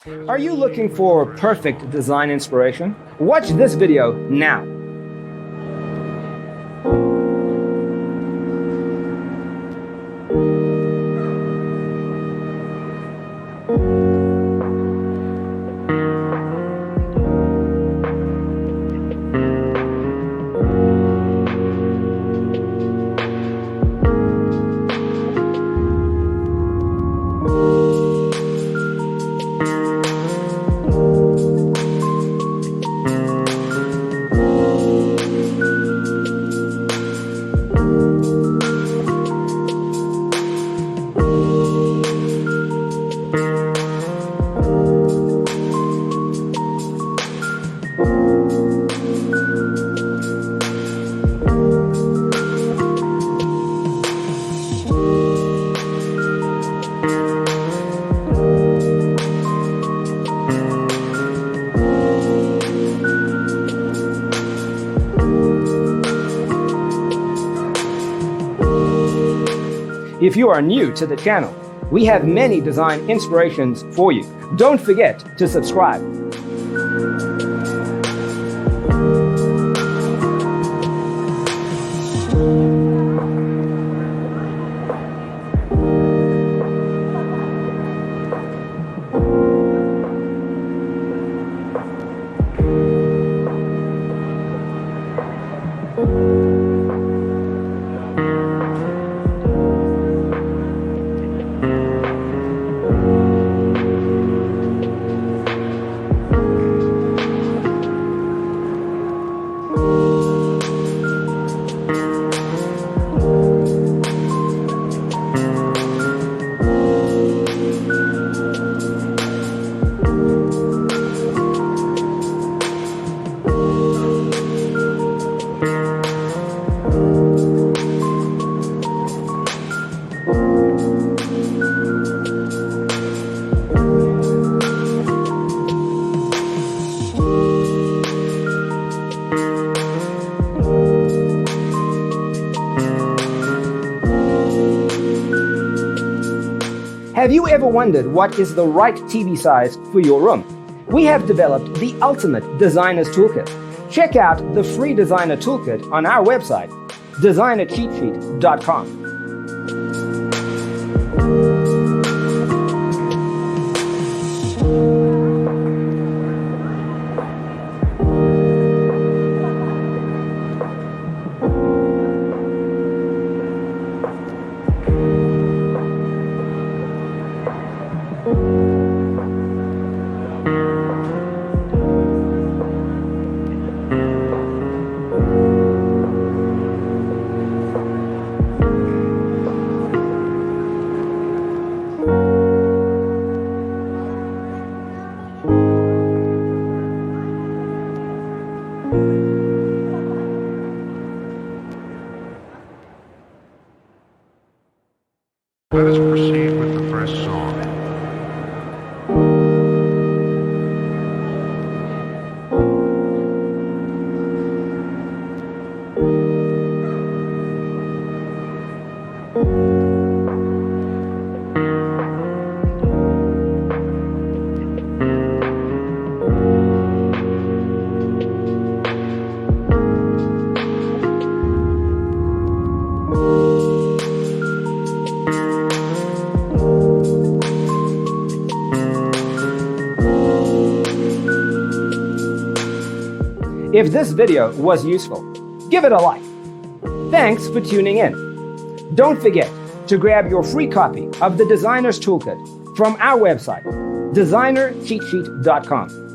Are you looking for perfect design inspiration? Watch this video now. If you are new to the channel, we have many design inspirations for you. Don't forget to subscribe. Have you ever wondered what is the right TV size for your room? We have developed the ultimate designer's toolkit. Check out the free designer toolkit on our website, designercheatsheet.com. Let us proceed with the first song. If this video was useful, give it a like. Thanks for tuning in. Don't forget to grab your free copy of the Designer's Toolkit from our website, designercheatsheet.com.